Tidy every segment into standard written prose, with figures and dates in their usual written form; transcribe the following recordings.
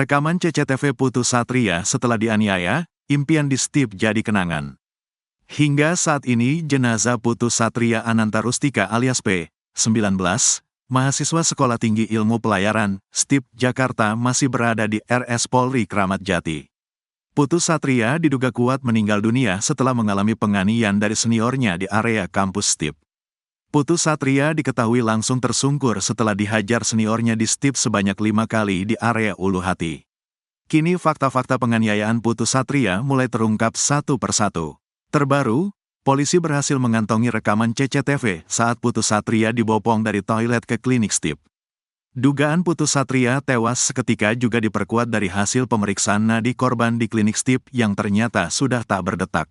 Rekaman CCTV Putu Satria setelah dianiaya, impian di Stip jadi kenangan. Hingga saat ini jenazah Putu Satria Ananta Rustika alias P. 19, mahasiswa Sekolah Tinggi Ilmu Pelayaran, Stip, Jakarta masih berada di RS Polri Kramat Jati. Putu Satria diduga kuat meninggal dunia setelah mengalami penganiayaan dari seniornya di area kampus Stip. Putu Satria diketahui langsung tersungkur setelah dihajar seniornya di Stip sebanyak 5 kali di area ulu hati. Kini fakta-fakta penganiayaan Putu Satria mulai terungkap satu persatu. Terbaru, polisi berhasil mengantongi rekaman CCTV saat Putu Satria dibopong dari toilet ke klinik Stip. Dugaan Putu Satria tewas seketika juga diperkuat dari hasil pemeriksaan nadi korban di klinik Stip yang ternyata sudah tak berdetak.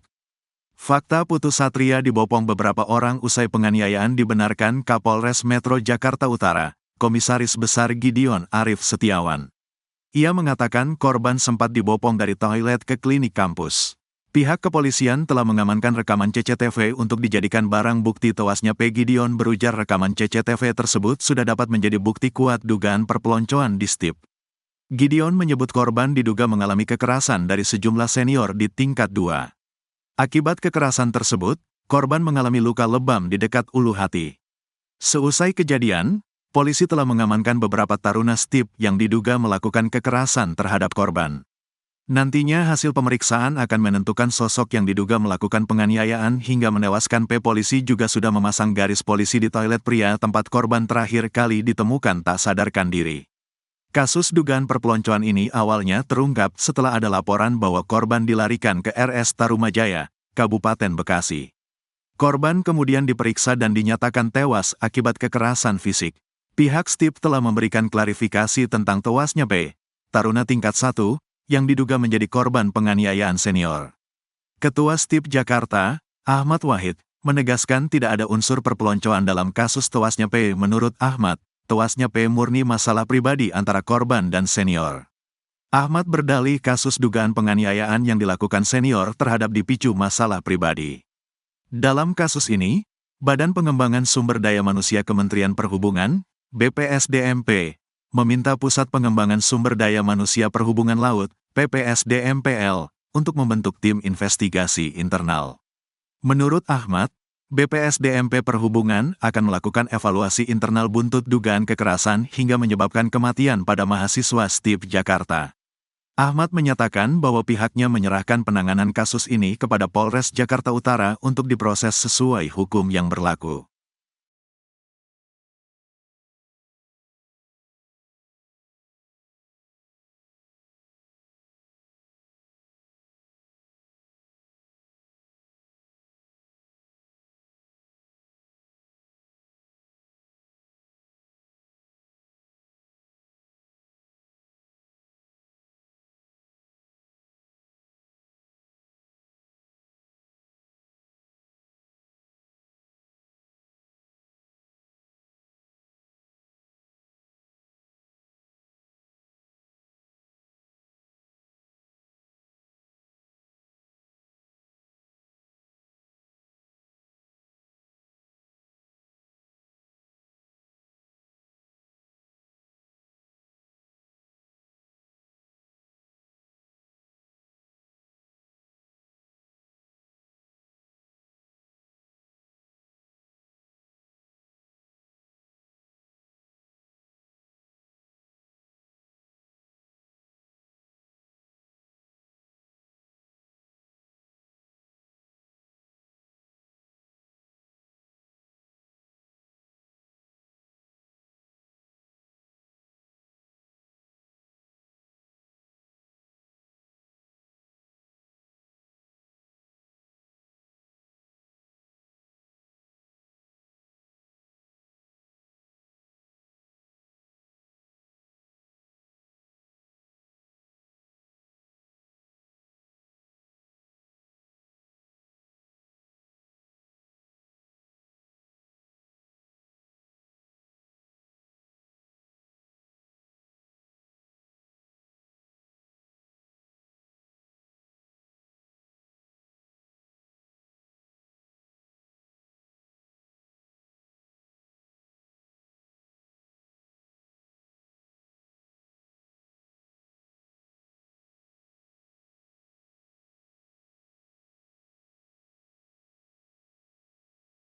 Fakta Putu Satria dibopong beberapa orang usai penganiayaan dibenarkan Kapolres Metro Jakarta Utara, Komisaris Besar Gideon Arif Setiawan. Ia mengatakan korban sempat dibopong dari toilet ke klinik kampus. Pihak kepolisian telah mengamankan rekaman CCTV untuk dijadikan barang bukti tewasnya P. Gideon, berujar rekaman CCTV tersebut sudah dapat menjadi bukti kuat dugaan perpeloncoan di Stip. Gideon menyebut korban diduga mengalami kekerasan dari sejumlah senior di tingkat 2. Akibat kekerasan tersebut, korban mengalami luka lebam di dekat ulu hati. Seusai kejadian, polisi telah mengamankan beberapa taruna Stip yang diduga melakukan kekerasan terhadap korban. Nantinya hasil pemeriksaan akan menentukan sosok yang diduga melakukan penganiayaan hingga menewaskan P. Polisi juga sudah memasang garis polisi di toilet pria tempat korban terakhir kali ditemukan tak sadarkan diri. Kasus dugaan perpeloncoan ini awalnya terungkap setelah ada laporan bahwa korban dilarikan ke RS Tarumajaya, Kabupaten Bekasi. Korban kemudian diperiksa dan dinyatakan tewas akibat kekerasan fisik. Pihak Stip telah memberikan klarifikasi tentang tewasnya P. taruna tingkat 1, yang diduga menjadi korban penganiayaan senior. Ketua Stip Jakarta, Ahmad Wahid, menegaskan tidak ada unsur perpeloncoan dalam kasus tewasnya P. Menurut Ahmad, tewasnya P. murni masalah pribadi antara korban dan senior. Ahmad berdalih kasus dugaan penganiayaan yang dilakukan senior terhadap dipicu masalah pribadi. Dalam kasus ini, Badan Pengembangan Sumber Daya Manusia Kementerian Perhubungan, BPSDMP, meminta Pusat Pengembangan Sumber Daya Manusia Perhubungan Laut, PPSDMPL, untuk membentuk tim investigasi internal. Menurut Ahmad, BPSDMP Perhubungan akan melakukan evaluasi internal buntut dugaan kekerasan hingga menyebabkan kematian pada mahasiswa Stip Jakarta. Ahmad menyatakan bahwa pihaknya menyerahkan penanganan kasus ini kepada Polres Jakarta Utara untuk diproses sesuai hukum yang berlaku.